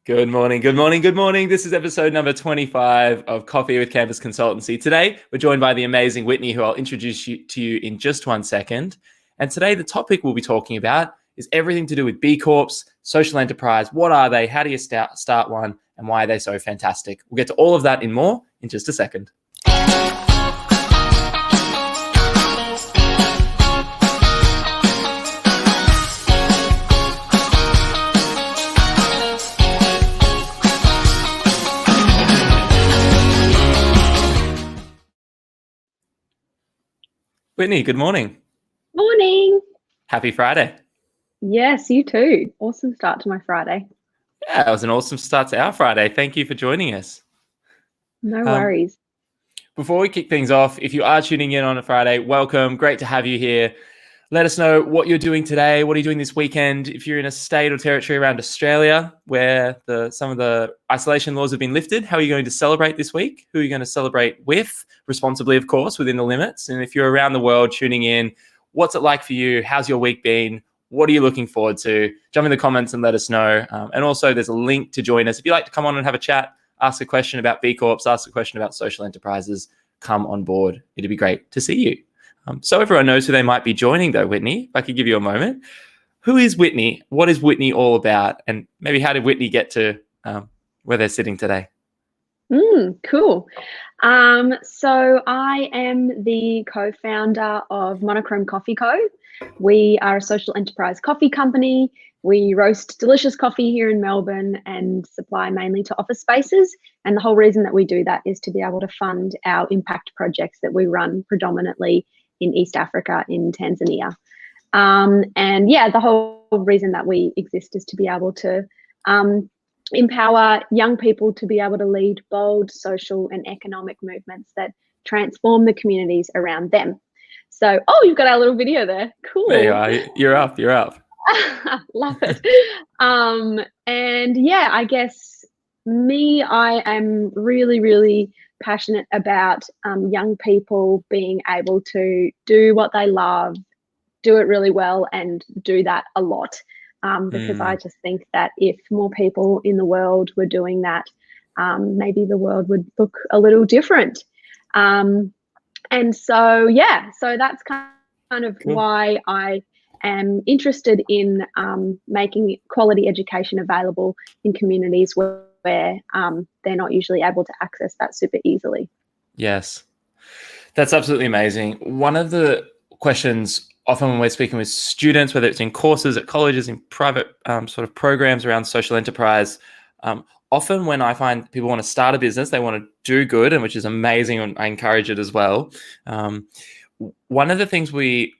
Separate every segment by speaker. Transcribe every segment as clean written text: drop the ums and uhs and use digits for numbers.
Speaker 1: Good morning, good morning, good morning. This is episode number 25 of Coffee with Campus Consultancy. Today, we're joined by the amazing Whitney, who I'll introduce to you in just 1 second. And today, the topic we'll be talking about is everything to do with B-Corps, social enterprise. What are they? How do you start one? And why are they so fantastic? We'll get to all of that and more in just a second. Whitney, good morning.
Speaker 2: Morning.
Speaker 1: Happy Friday.
Speaker 2: Yes, you too. Awesome start to my Friday.
Speaker 1: Yeah, it was an awesome start to our Friday. Thank you for joining us.
Speaker 2: No worries.
Speaker 1: Before we kick things off, if you are tuning in on a Friday, welcome. Great to have you here. Let us know what you're doing today. What are you doing this weekend? If you're in a state or territory around Australia where some of the isolation laws have been lifted, how are you going to celebrate this week? Who are you going to celebrate with? Responsibly, of course, within the limits. And if you're around the world tuning in, what's it like for you? How's your week been? What are you looking forward to? Jump in the comments and let us know. And also, there's a link to join us. If you'd like to come on and have a chat, ask a question about B-Corps, ask a question about social enterprises, come on board. It'd be great to see you. So everyone knows who they might be joining, though, Whitney, if I could give you a moment. Who is Whitney? What is Whitney all about? And maybe how did Whitney get to where they're sitting today?
Speaker 2: Cool. So I am the co-founder of Monochrome Coffee Co. We are a social enterprise coffee company. We roast delicious coffee here in Melbourne and supply mainly to office spaces. And the whole reason that we do that is to be able to fund our impact projects that we run predominantly in East Africa, in Tanzania. And yeah, the whole reason that we exist is to be able to empower young people to be able to lead bold social and economic movements that transform the communities around them. So, you've got our little video there. Cool.
Speaker 1: There you are. You're up.
Speaker 2: Love it. And yeah, I guess I am really, really passionate about young people being able to do what they love, do it really well, and do that a lot. Because I just think that if more people in the world were doing that, maybe the world would look a little different. And so, yeah, so that's kind of
Speaker 1: Cool.
Speaker 2: why I am interested in making quality education available in communities where they're not usually able to access that super easily.
Speaker 1: Yes, that's absolutely amazing. One of the questions often when we're speaking with students, whether it's in courses at colleges, in private sort of programs around social enterprise, often when I find people want to start a business, they want to do good, and which is amazing, and I encourage it as well. One of the things we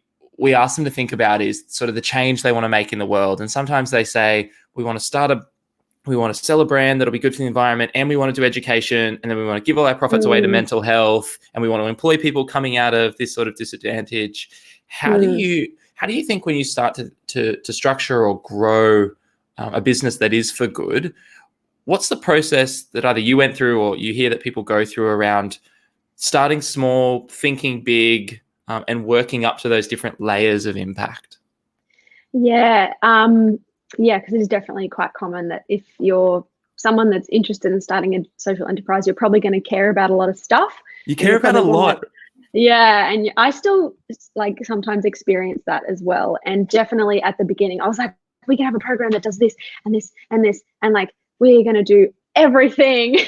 Speaker 1: ask them to think about is sort of the change they want to make in the world. And sometimes they say, we want to sell a brand that'll be good for the environment, and we want to do education, and then we want to give all our profits away to mental health, and we want to employ people coming out of this sort of disadvantage. How do you think when you start to structure or grow a business that is for good, what's the process that either you went through or you hear that people go through around starting small, thinking big, and working up to those different layers of impact?
Speaker 2: Yeah, because it is definitely quite common that if you're someone that's interested in starting a social enterprise, you're probably going to care about a lot of stuff.
Speaker 1: You care about a lot.
Speaker 2: Yeah, and I still sometimes experience that as well. And definitely at the beginning, I was like, we can have a program that does this and this and this, and like we're going to do everything.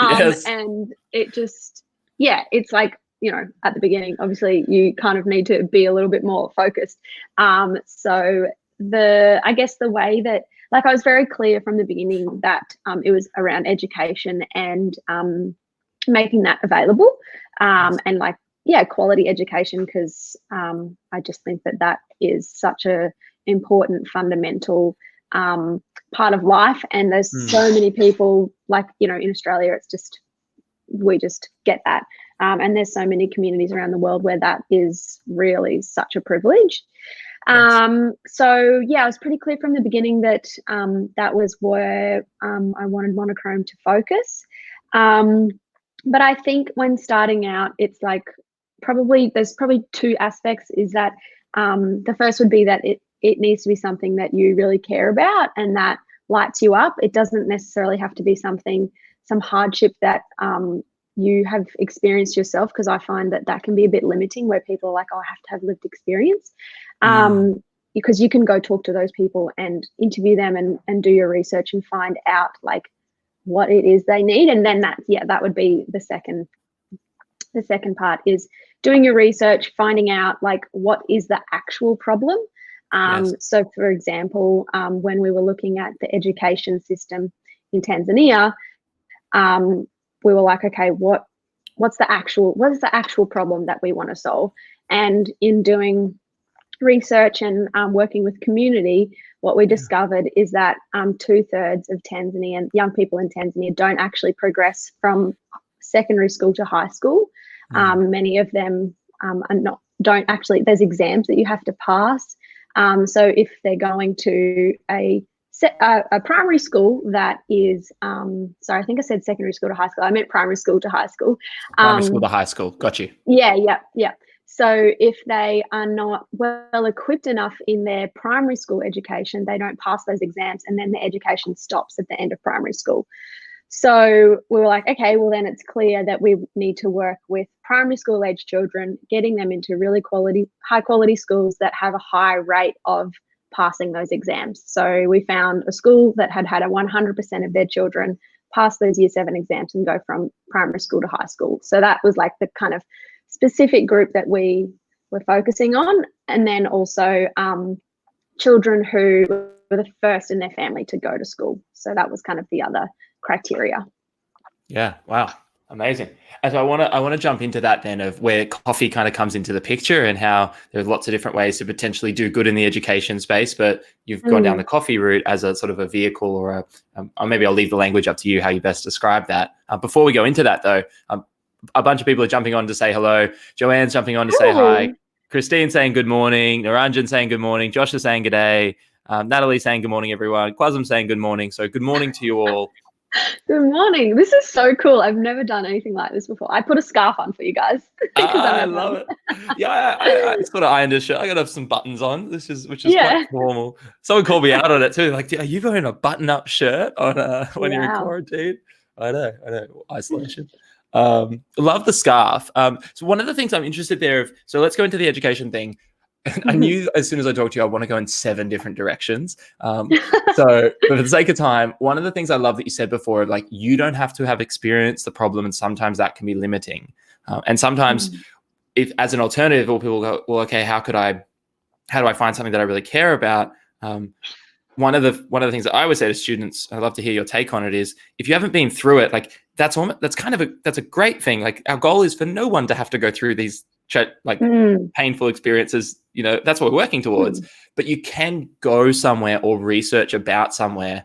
Speaker 1: Yes.
Speaker 2: And it just, yeah, it's like, at the beginning, obviously you kind of need to be a little bit more focused. So I guess the way that, I was very clear from the beginning that it was around education and making that available, and quality education, because I just think that is such a important fundamental part of life. And there's so many people in Australia, it's just, we just get that. And there's so many communities around the world where that is really such a privilege. So yeah, I was pretty clear from the beginning that that was where I wanted Monochrome to focus. But I think when starting out, it's there's probably two aspects. Is that the first would be that it needs to be something that you really care about and that lights you up. It doesn't necessarily have to be some hardship that you have experienced yourself, because I find that can be a bit limiting, where people are like, oh, I have to have lived experience. Because you can go talk to those people and interview them and do your research and find out like what it is they need. And then that would be the second part, is doing your research, finding out like what is the actual problem.
Speaker 1: Yes.
Speaker 2: So for example, when we were looking at the education system in Tanzania, we were like, okay, what's the actual problem that we want to solve? And in doing research and working with community, what we discovered is that 2/3 of young people in Tanzania don't actually progress from secondary school to high school. Many of them don't actually, there's exams that you have to pass. So if they're going to a primary school that is, sorry, I think I said secondary school to high school. I meant primary school to high school.
Speaker 1: Primary school to high school. Got you.
Speaker 2: Yeah. So if they are not well equipped enough in their primary school education, they don't pass those exams, and then the education stops at the end of primary school. So we were like, okay, well then it's clear that we need to work with primary school age children, getting them into really high quality schools that have a high rate of passing those exams. So we found a school that had a 100% of their children pass those year 7 exams and go from primary school to high school. So that was like the kind of specific group that we were focusing on. And then also children who were the first in their family to go to school. So that was kind of the other criteria.
Speaker 1: Yeah. Wow. Amazing. And so I want to jump into that then, of where coffee kind of comes into the picture, and how there's lots of different ways to potentially do good in the education space, but you've gone down the coffee route as a sort of a vehicle, or maybe I'll leave the language up to you how you best describe that. Before we go into that though, a bunch of people are jumping on to say hello. Joanne's jumping on to say hi. Christine saying good morning. Naranjan saying good morning. Josh is saying good day. Natalie saying good morning, everyone. Quasm saying good morning. So good morning to you all.
Speaker 2: Good morning. This is so cool. I've never done anything like this before. I put a scarf on for you guys.
Speaker 1: I love it. Yeah, I sort of ironed a shirt. I got to have some buttons on, which is quite normal. Someone called me out on it too. Like, are you wearing a button-up shirt on when you're in quarantine? I know. Isolation. Love the scarf. So one of the things I'm interested there so let's go into the education thing. I knew as soon as I talked to you, I want to go in 7 different directions. So for the sake of time, one of the things I love that you said before, like, you don't have to have experienced the problem, and sometimes that can be limiting. And sometimes if as an alternative, people go, well, okay, how do I find something that I really care about? One of the things that I always say to students, I'd love to hear your take on it, is if you haven't been through it, like that's a great thing. Like, our goal is for no one to have to go through these painful experiences. You know, that's what we're working towards. But you can go somewhere or research about somewhere.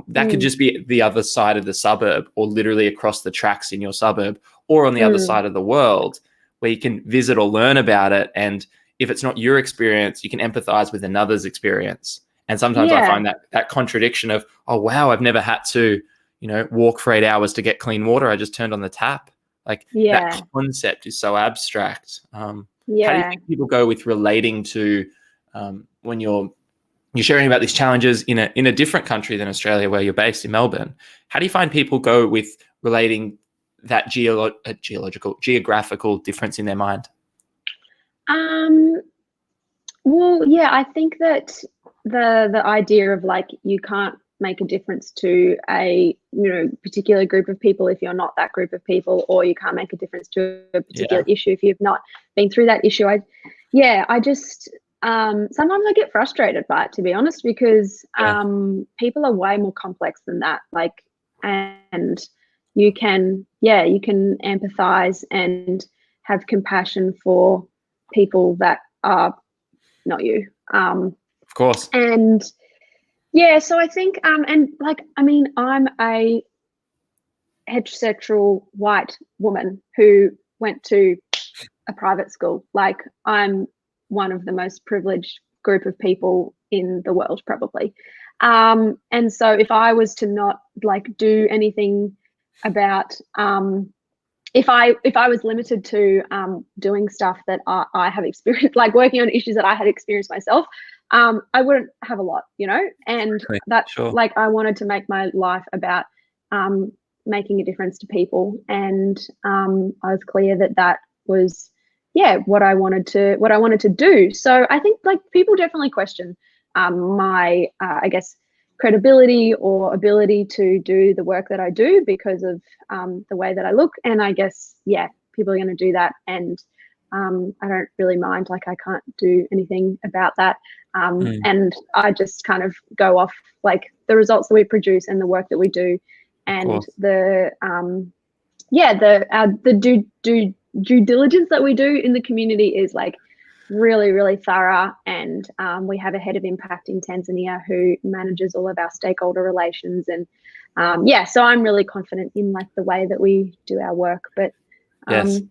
Speaker 1: That could just be the other side of the suburb, or literally across the tracks in your suburb, or on the other side of the world, where you can visit or learn about it. And if it's not your experience, you can empathize with another's experience. And sometimes I find that contradiction of, oh, wow, I've never had to, walk for 8 hours to get clean water. I just turned on the tap. Like, that concept is so abstract. How do you think people go with relating to when you're sharing about these challenges in a different country than Australia, where you're based in Melbourne? How do you find people go with relating that geographical difference in their mind?
Speaker 2: Well, yeah, I think that the idea of like, you can't make a difference to a particular group of people if you're not that group of people, or you can't make a difference to a particular issue if you've not been through that issue. I just sometimes I get frustrated by it, to be honest, because people are way more complex than that. Like, and you can empathize and have compassion for people that are not you.
Speaker 1: Of course.
Speaker 2: And so I think, and like, I mean, I'm a heterosexual white woman who went to a private school. Like, I'm one of the most privileged group of people in the world, probably. And so if I was to not like do anything about, if I was limited to doing stuff that I have experienced, like working on issues that I had experienced myself, I wouldn't have a lot, and that's
Speaker 1: Sure.
Speaker 2: like, I wanted to make my life about making a difference to people, and I was clear that that was, yeah, what I wanted to do. So I think like people definitely question my I guess credibility or ability to do the work that I do because of the way that I look, and I guess, yeah, people are going to do that, and I don't really mind. Like, I can't do anything about that. And I just kind of go off like the results that we produce and the work that we do, and the due diligence that we do in the community is like really, really thorough. And we have a head of impact in Tanzania who manages all of our stakeholder relations, and so I'm really confident in like the way that we do our work. But
Speaker 1: Yes.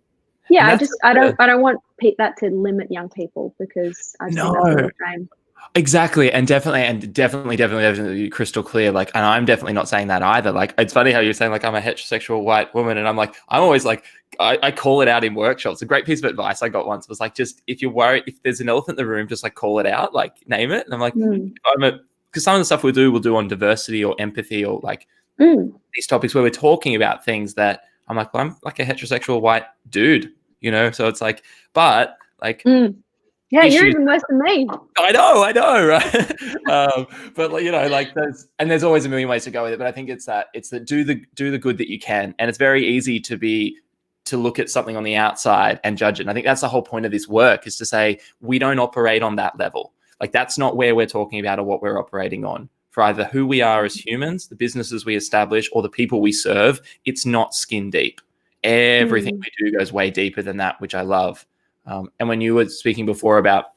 Speaker 2: yeah, I don't want that to limit young people, because I've seen that all the time.
Speaker 1: Exactly. And definitely crystal clear. Like, and I'm definitely not saying that either. Like, it's funny how you're saying like I'm a heterosexual white woman, and I'm always like, I call it out in workshops. A great piece of advice I got once was like, just if you're worried, if there's an elephant in the room, just like call it out, like name it. And I'm like, because some of the stuff we'll do on diversity or empathy or like these topics where we're talking about things that I'm like, well, I'm like a heterosexual white dude, so it's like, but like,
Speaker 2: yeah, you're even worse than me.
Speaker 1: I know, right? But like there's always a million ways to go with it. But I think it's that do the good that you can, and it's very easy to look at something on the outside and judge it. And I think that's the whole point of this work, is to say we don't operate on that level. Like, that's not where we're talking about or what we're operating on. For either who we are as humans, the businesses we establish, or the people we serve, it's not skin deep. Everything we do goes way deeper than that, which I love. And when you were speaking before about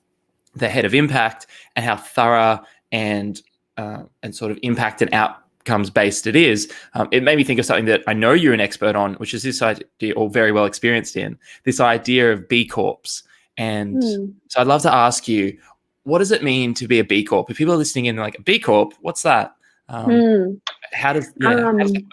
Speaker 1: the head of impact and how thorough and sort of impact and outcomes based it is, it made me think of something that I know you're an expert on, which is this idea, or very well experienced in, this idea of BCorps. And so I'd love to ask you, what does it mean to be a B Corp? If people are listening in, like, a B Corp, what's that? How does that work?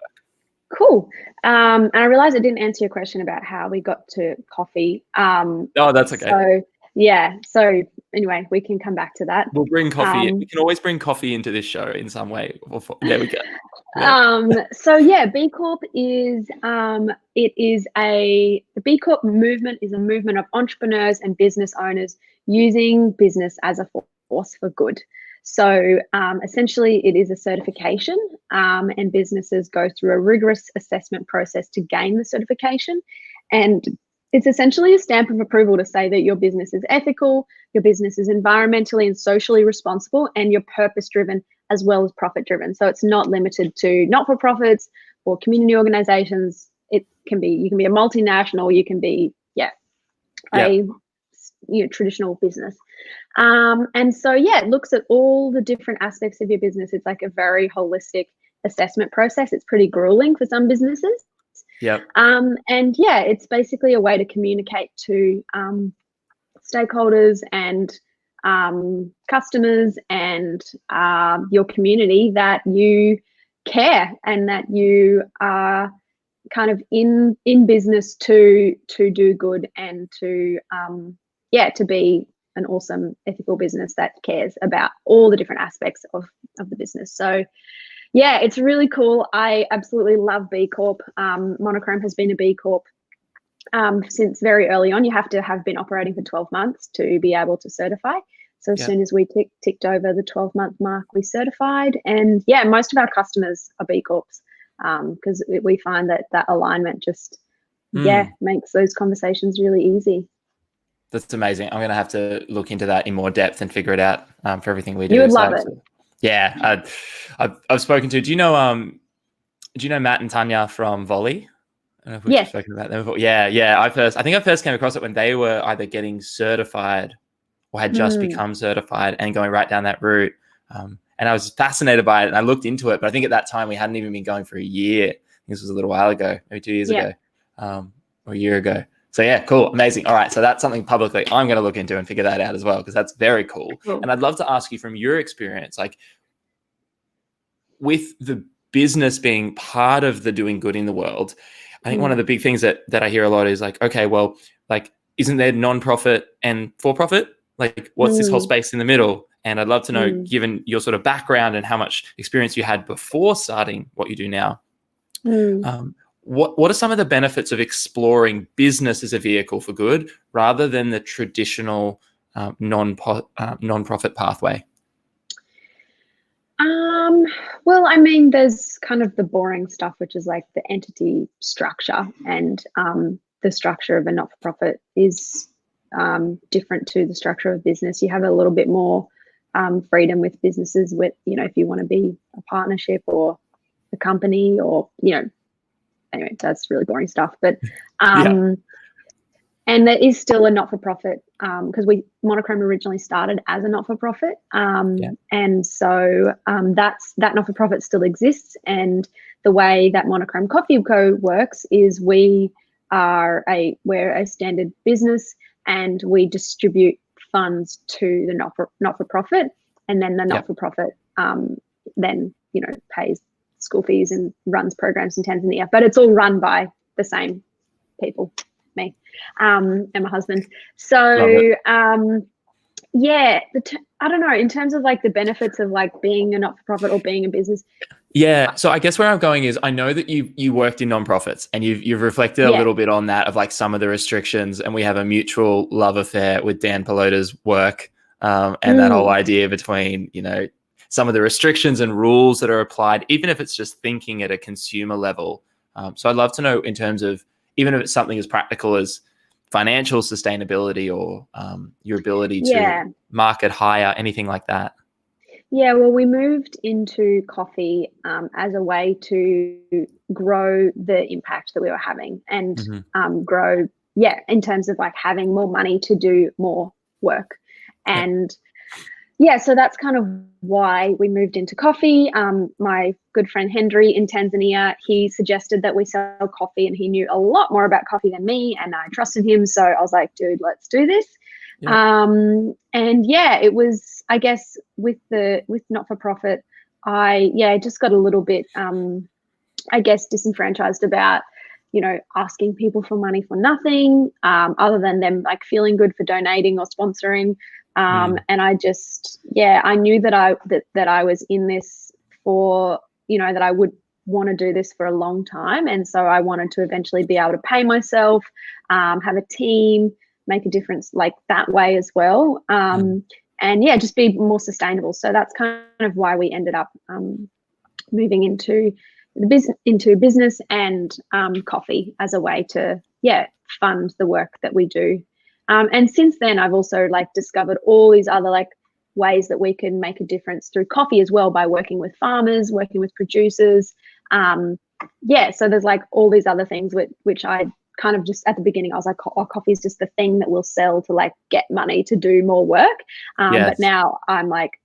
Speaker 2: Cool. And I realized I didn't answer your question about how we got to coffee.
Speaker 1: Oh, that's okay.
Speaker 2: So yeah. So anyway, we can come back to that.
Speaker 1: We'll bring coffee. We can always bring coffee into this show in some way. Yeah, we can. Yeah.
Speaker 2: So yeah, B Corp is the B Corp movement is a movement of entrepreneurs and business owners using business as a force for good. So essentially, it is a certification, and businesses go through a rigorous assessment process to gain the certification. And it's essentially a stamp of approval to say that your business is ethical, your business is environmentally and socially responsible, and you're purpose-driven as well as profit-driven. So it's not limited to not-for-profits or community organizations. You can be a multinational, you can be a traditional business. And so, yeah, it looks at all the different aspects of your business. It's like a very holistic assessment process. It's pretty grueling for some businesses.
Speaker 1: Yep.
Speaker 2: And yeah, it's basically a way to communicate to stakeholders and customers and your community that you care and that you are kind of in business to do good and to be an awesome ethical business that cares about all the different aspects of the business. So yeah, it's really cool. I absolutely love B Corp. Monochrome has been a B Corp since very early on. You have to have been operating for 12 months to be able to certify. So as soon as we ticked over the 12-month mark, we certified. And yeah, most of our customers are B Corps, because we find that alignment just makes those conversations really easy.
Speaker 1: That's amazing. I'm going to have to look into that in more depth and figure it out for everything we do.
Speaker 2: You would love it.
Speaker 1: Yeah, I've spoken to. Do you know Matt and Tanya from Volley? I don't know if we've spoken about them before. Yeah. I think I first came across it when they were either getting certified or had just become certified and going right down that route. And I was fascinated by it, and I looked into it. But I think at that time we hadn't even been going for a year. This was a little while ago, maybe 2 years ago, or a year ago. So yeah, cool, amazing. All right, so that's something publicly I'm going to look into and figure that out as well, because that's very cool. And I'd love to ask you, from your experience, like, with the business being part of the doing good in the world, I think one of the big things that I hear a lot is like, okay, well, like, isn't there non-profit and for-profit? Like, what's this whole space in the middle? And I'd love to know,
Speaker 2: Mm.
Speaker 1: given your sort of background and how much experience you had before starting what you do now, what are some of the benefits of exploring business as a vehicle for good rather than the traditional non-profit pathway?
Speaker 2: Well, I mean, there's kind of the boring stuff, which is like the entity structure, and the structure of a not-for-profit is different to the structure of business. You have a little bit more freedom with businesses with, if you want to be a partnership or a company or, anyway, that's really boring stuff. But
Speaker 1: Yeah.
Speaker 2: and there is still a not-for-profit because Monochrome originally started as a not-for-profit, and so that not-for-profit still exists. And the way that Monochrome Coffee Co works is we're a standard business, and we distribute funds to the not-for-profit, and then the not-for-profit then pays school fees and runs programs in Tanzania. But it's all run by the same people, me and my husband. So I don't know, in terms of like the benefits of like being a not-for-profit or being a business.
Speaker 1: Yeah. So I guess where I'm going is I know that you worked in nonprofits and you've reflected a little bit on that of like some of the restrictions, and we have a mutual love affair with Dan Pelota's work and that whole idea between, some of the restrictions and rules that are applied, even if it's just thinking at a consumer level. So I'd love to know, in terms of, even if it's something as practical as financial sustainability or your ability to market higher, anything like that.
Speaker 2: Yeah, well, we moved into coffee as a way to grow the impact that we were having and grow, in terms of like having more money to do more work. And so that's kind of why we moved into coffee. My good friend Henry in Tanzania, he suggested that we sell coffee, and he knew a lot more about coffee than me, and I trusted him. So I was like, dude, let's do this. It was, I guess, with not-for-profit, I just got a little bit, I guess, disenfranchised about, asking people for money for nothing, other than them like feeling good for donating or sponsoring. And I just, I knew that I was in this for, that I would want to do this for a long time. And so I wanted to eventually be able to pay myself, have a team, make a difference like that way as well. And just be more sustainable. So that's kind of why we ended up moving into business and coffee as a way to fund the work that we do. And since then, I've also like discovered all these other like ways that we can make a difference through coffee as well, by working with farmers, working with producers. So there's like all these other things which I kind of just at the beginning I was like, oh, coffee is just the thing that we'll sell to like get money to do more work. But now I'm like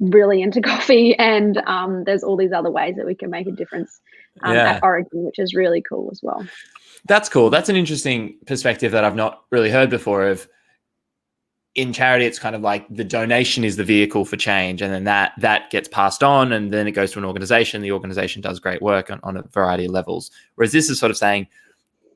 Speaker 2: really into coffee, and there's all these other ways that we can make a difference at Origin, which is really cool as well.
Speaker 1: That's cool. That's an interesting perspective that I've not really heard before. Of in charity, it's kind of like the donation is the vehicle for change, and then that gets passed on, and then it goes to an organization. The organization does great work on a variety of levels. Whereas this is sort of saying,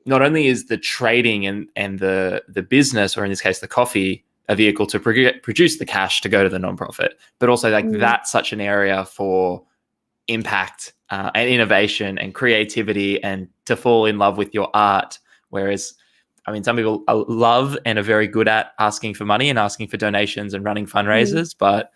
Speaker 1: not only is the trading and the business, or in this case the coffee, a vehicle to produce the cash to go to the nonprofit, but also like that's such an area for impact and innovation and creativity, and to fall in love with your art. Whereas, I mean, some people love and are very good at asking for money and asking for donations and running fundraisers. But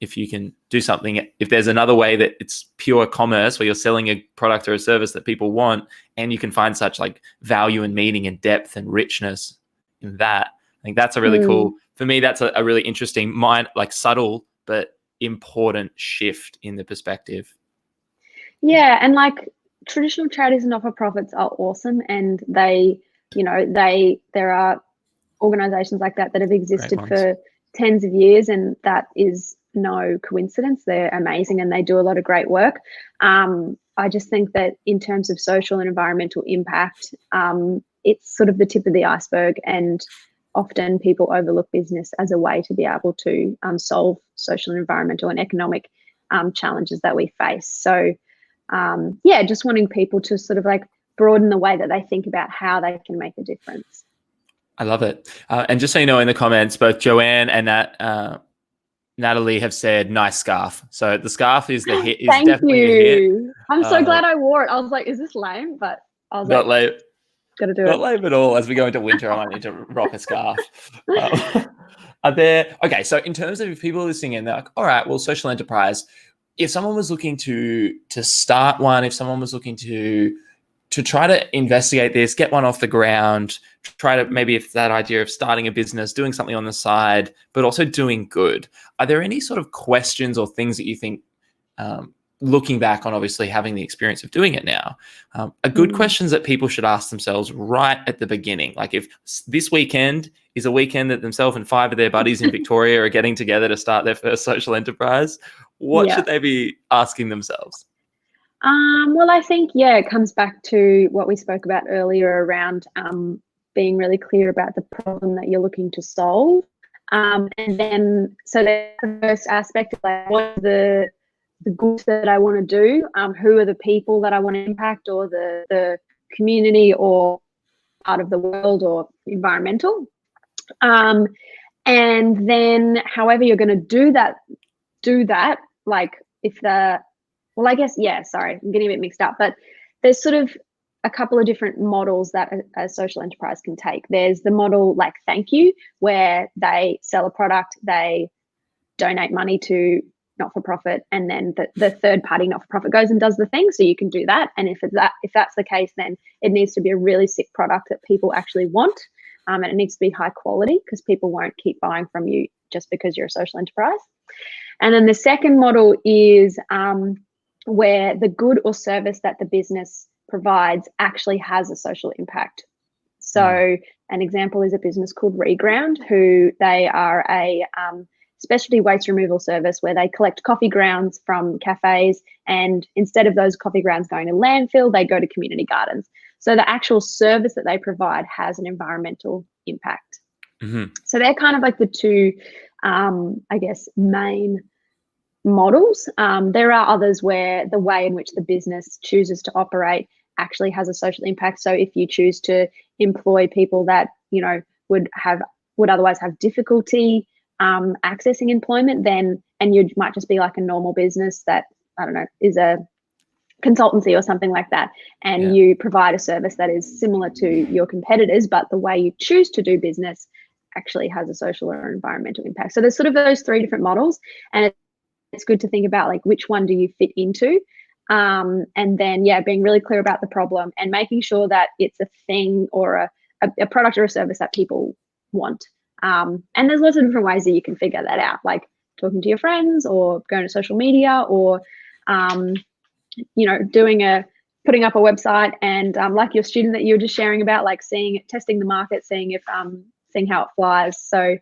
Speaker 1: if you can do something, if there's another way that it's pure commerce where you're selling a product or a service that people want, and you can find such like value and meaning and depth and richness in that, I think that's a really cool, for me, that's a really interesting, like subtle but important shift in the perspective.
Speaker 2: Yeah, and like traditional charities and not-for-profits are awesome, and they, there are organizations like that have existed for tens of years, and that is no coincidence. They're amazing and they do a lot of great work. I just think that in terms of social and environmental impact, it's sort of the tip of the iceberg, and often people overlook business as a way to be able to solve social, environmental and economic challenges that we face. So just wanting people to sort of like broaden the way that they think about how they can make a difference.
Speaker 1: I love it. And just so you know, in the comments, both Joanne and Nat Natalie have said nice scarf. So the scarf is the hit, is
Speaker 2: Thank
Speaker 1: definitely a hit.
Speaker 2: you. I'm so glad I wore it. I was like, is this lame? But I was
Speaker 1: Not
Speaker 2: like,
Speaker 1: lame,
Speaker 2: gotta do
Speaker 1: not
Speaker 2: it.
Speaker 1: lame at all. As we go into winter, I might need to rock a scarf. Are there, okay, so in terms of if people are listening in, they're like, all right, well, social enterprise, if someone was looking to start one, if someone was looking to try to investigate this, get one off the ground, try to maybe if that idea of starting a business, doing something on the side, but also doing good. Are there any sort of questions or things that you think, looking back on obviously having the experience of doing it now, are good questions that people should ask themselves right at the beginning? Like if this weekend is a weekend that themselves and 5 of their buddies in Victoria are getting together to start their first social enterprise, what should they be asking themselves?
Speaker 2: Well, I think, it comes back to what we spoke about earlier around being really clear about the problem that you're looking to solve. And then, so that's the first aspect of like, what are the good that I want to do? Who are the people that I want to impact, or the community or part of the world or environmental? And then however you're going to do that, like if the, well, I guess, sorry, I'm getting a bit mixed up, but there's sort of a couple of different models that a social enterprise can take. There's the model like Thank You, where they sell a product, they donate money to not-for-profit, and then the third-party not-for-profit goes and does the thing. So you can do that. And if that's the case, then it needs to be a really sick product that people actually want, and it needs to be high quality because people won't keep buying from you just because you're a social enterprise. And then the second model is where the good or service that the business provides actually has a social impact. So an example is a business called Reground, who they are a specialty waste removal service where they collect coffee grounds from cafes, and instead of those coffee grounds going to landfill, they go to community gardens. So the actual service that they provide has an environmental impact. So they're kind of like the two, I guess, main models. There are others where the way in which the business chooses to operate actually has a social impact. So if you choose to employ people that, you know, would otherwise have difficulty accessing employment, then, and you might just be like a normal business that, I don't know, is a consultancy or something like that, and you provide a service that is similar to your competitors, but the way you choose to do business actually has a social or environmental impact. So there's sort of those 3 different models, and it's good to think about like which one do you fit into, and then being really clear about the problem and making sure that it's a thing or a product or a service that people want. And there's lots of different ways that you can figure that out, like talking to your friends or going to social media, or putting up a website and like your student that you were just sharing about, like testing the market, seeing how it flies. So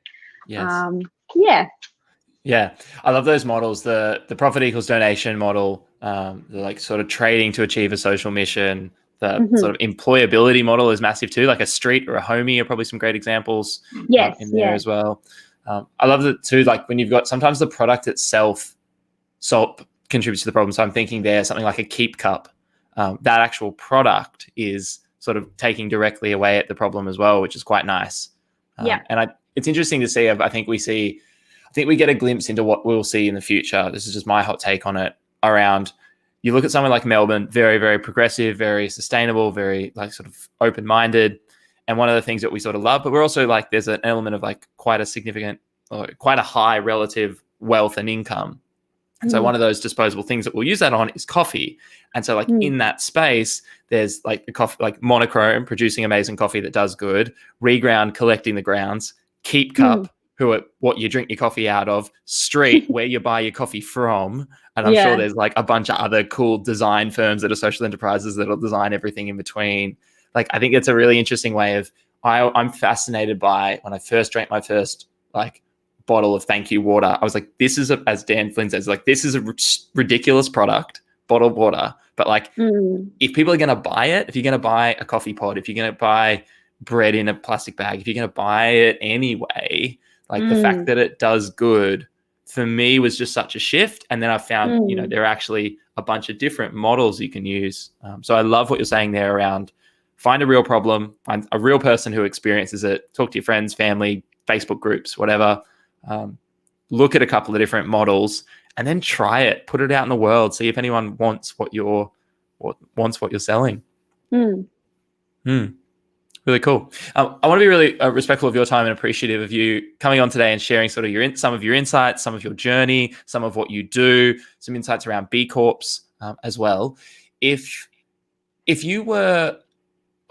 Speaker 1: Yeah, I love those models. The profit equals donation model, the like sort of trading to achieve a social mission. The sort of employability model is massive too. Like a street or a homie are probably some great examples in there as well. I love that too. Like when you've got, sometimes the product itself contributes to the problem. So I'm thinking there something like a Keep Cup. That actual product is sort of taking directly away at the problem as well, which is quite nice. And it's interesting to see. I think we get a glimpse into what we'll see in the future. This is just my hot take on it. Around, you look at somewhere like Melbourne, very, very progressive, very sustainable, very like sort of open-minded. And one of the things that we sort of love, but we're also like, there's an element of like quite a significant, or quite a high relative wealth and income. And so one of those disposable things that we'll use that on is coffee. And so like in that space, there's like the coffee, like Monochrome producing amazing coffee that does good, Reground collecting the grounds, Keep Cup, who are what you drink your coffee out of, Street, where you buy your coffee from. And I'm sure there's like a bunch of other cool design firms that are social enterprises that'll design everything in between. Like, I think it's a really interesting way of, I'm fascinated by, when I first drank my first like bottle of Thank You water, I was like, this is as Dan Flynn says, like, this is a ridiculous product, bottled water. But like, if people are going to buy it, if you're going to buy a coffee pod, if you're going to buy bread in a plastic bag, if you're going to buy it anyway, like the fact that it does good for me was just such a shift. And then I found, there are actually a bunch of different models you can use. So I love what you're saying there around find a real problem, find a real person who experiences it, talk to your friends, family, Facebook groups, whatever. look at a couple of different models, and then try it, put it out in the world, see if anyone wants what you're selling. Really cool. I want to be really respectful of your time and appreciative of you coming on today and sharing sort of some of your insights, some of your journey, some of what you do, some insights around BCorps as well. If you were,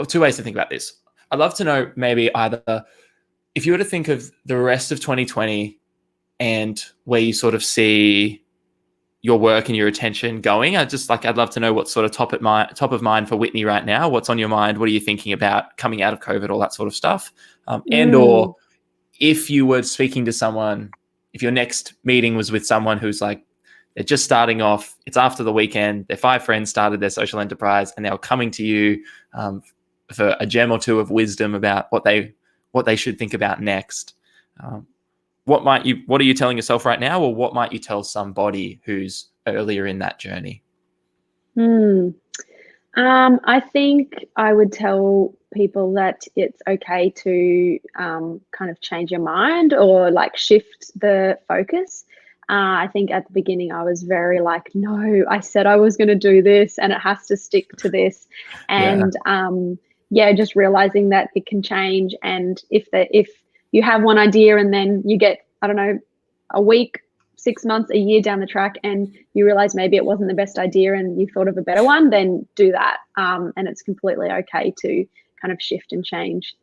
Speaker 1: two ways to think about this. I'd love to know maybe either if you were to think of the rest of 2020 and where you sort of see your work and your attention going. I'd love to know what's sort of top of mind for Whitney right now. What's on your mind? What are you thinking about coming out of COVID? All that sort of stuff. And or if you were speaking to someone, if your next meeting was with someone who's like, they're just starting off, it's after the weekend, their 5 friends started their social enterprise, and they're coming to you for a gem or two of wisdom about what they should think about next. What are you telling yourself right now, or what might you tell somebody who's earlier in that journey?
Speaker 2: I think I would tell people that it's okay to kind of change your mind or like shift the focus. I think at the beginning I was very like, no, I said I was going to do this and it has to stick to this. And just realizing that it can change. And if you have one idea and then you get, I don't know, a week, 6 months, a year down the track, and you realize maybe it wasn't the best idea and you thought of a better one, then do that. And it's completely okay to kind of shift and change.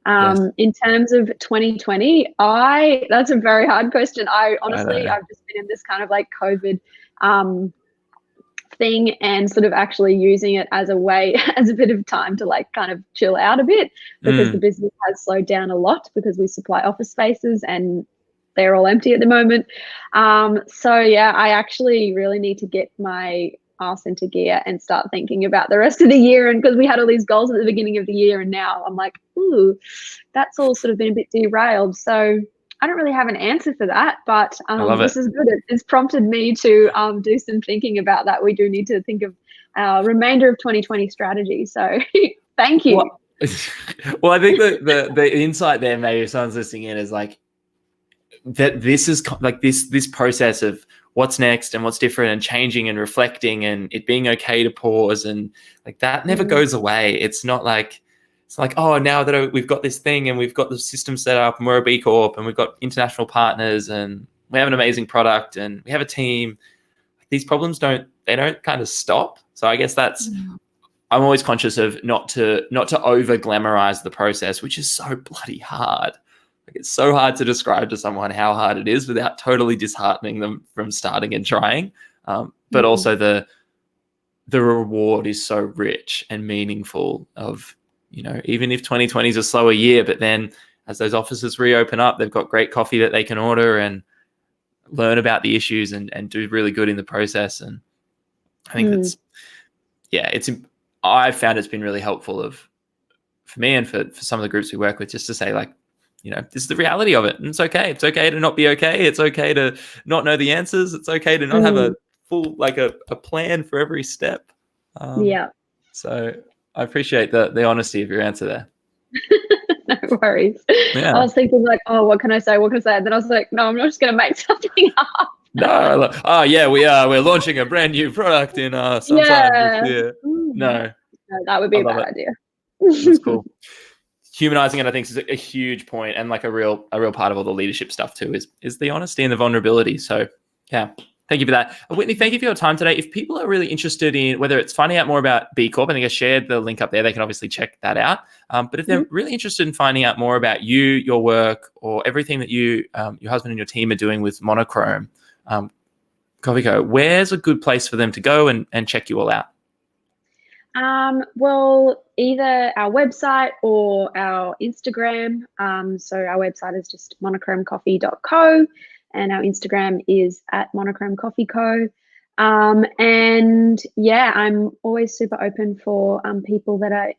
Speaker 2: In terms of 2020, that's a very hard question. I've just been in this kind of like COVID thing and sort of actually using it as a way, as a bit of time to like kind of chill out a bit, because the business has slowed down a lot because we supply office spaces and they're all empty at the moment. I actually really need to get my arse into gear and start thinking about the rest of the year. And because we had all these goals at the beginning of the year, and now I'm like, ooh, that's all sort of been a bit derailed. So I don't really have an answer for that, but this is good. It's prompted me to do some thinking about that. We do need to think of our remainder of 2020 strategy. So thank you.
Speaker 1: Well, I think the insight there, maybe if someone's listening in, is like that this is like this process of what's next and what's different and changing and reflecting and it being okay to pause, and like that never goes away. It's like, oh, now that we've got this thing and we've got the system set up and we're a B Corp and we've got international partners and we have an amazing product and we have a team, these problems don't kind of stop. So I guess that's, I'm always conscious of not to over glamorize the process, which is so bloody hard. Like, it's so hard to describe to someone how hard it is without totally disheartening them from starting and trying. But also the reward is so rich and meaningful of, even if 2020 is a slower year, but then as those offices reopen up, they've got great coffee that they can order and learn about the issues and do really good in the process. And I think I've found it's been really helpful for me and for some of the groups we work with, just to say, like, this is the reality of it. And it's okay. It's okay to not be okay. It's okay to not know the answers. It's okay to not have a full, like a plan for every step. So I appreciate the honesty of your answer there.
Speaker 2: No worries. I was thinking like, oh, what can I say? And then I was like, no, I'm not just going to make something up.
Speaker 1: No. Oh yeah, we're launching a brand new product in sometime this year. No,
Speaker 2: that would be a bad idea.
Speaker 1: That's cool. Humanizing it, I think, is a huge point, and like a real part of all the leadership stuff too is the honesty and the vulnerability. So yeah, thank you for that. Whitney, thank you for your time today. If people are really interested in whether it's finding out more about B Corp, I think I shared the link up there. They can obviously check that out. But if they're really interested in finding out more about you, your work, or everything that you, your husband and your team are doing with Monochrome Coffee Co, where's a good place for them to go and check you all out?
Speaker 2: Well, either our website or our Instagram. So our website is just monochromecoffee.co and our Instagram is @monochromecoffeeco. And yeah, I'm always super open for people that are,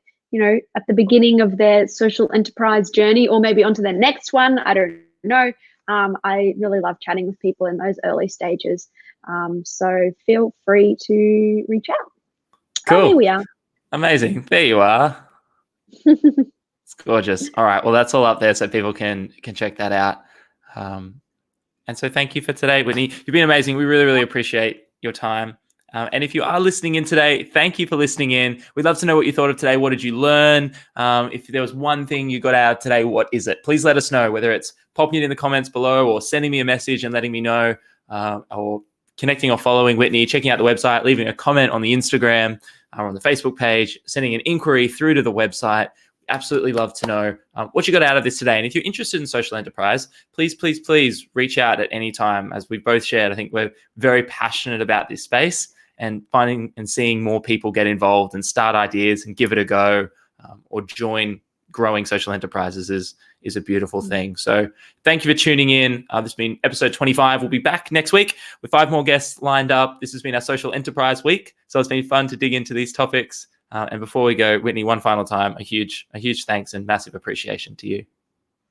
Speaker 2: at the beginning of their social enterprise journey or maybe onto their next one. I don't know. I really love chatting with people in those early stages. So feel free to reach out.
Speaker 1: Cool.
Speaker 2: Oh, here we are.
Speaker 1: Amazing. There you are. It's gorgeous. All right. Well, that's all up there, so people can check that out. And so thank you for today, Whitney. You've been amazing. We really, really appreciate your time. And if you are listening in today, thank you for listening in. We'd love to know what you thought of today. What did you learn? If there was one thing you got out of today, what is it? Please let us know, whether it's popping it in the comments below or sending me a message and letting me know, or connecting or following Whitney, checking out the website, leaving a comment on the Instagram or on the Facebook page, sending an inquiry through to the website. Absolutely love to know what you got out of this today. And if you're interested in social enterprise, please, please, please reach out at any time. As we've both shared, I think we're very passionate about this space, and finding and seeing more people get involved and start ideas and give it a go, or join growing social enterprises is a beautiful thing. So thank you for tuning in. This has been episode 25. We'll be back next week with 5 more guests lined up. This has been our social enterprise week. So it's been fun to dig into these topics. And before we go, Whitney, one final time, a huge thanks and massive appreciation to you.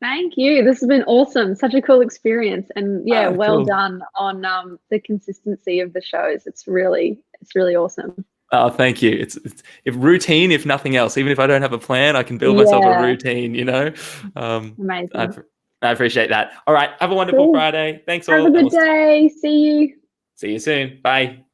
Speaker 2: Thank you. This has been awesome. Such a cool experience. And yeah, well
Speaker 1: cool.
Speaker 2: done on the consistency of the shows. It's really awesome.
Speaker 1: Oh, thank you. It's if routine, if nothing else. Even if I don't have a plan, I can build myself a routine,
Speaker 2: Amazing.
Speaker 1: I appreciate that. All right. Have a wonderful Friday. Thanks all.
Speaker 2: Have a good day. See you.
Speaker 1: See you soon. Bye.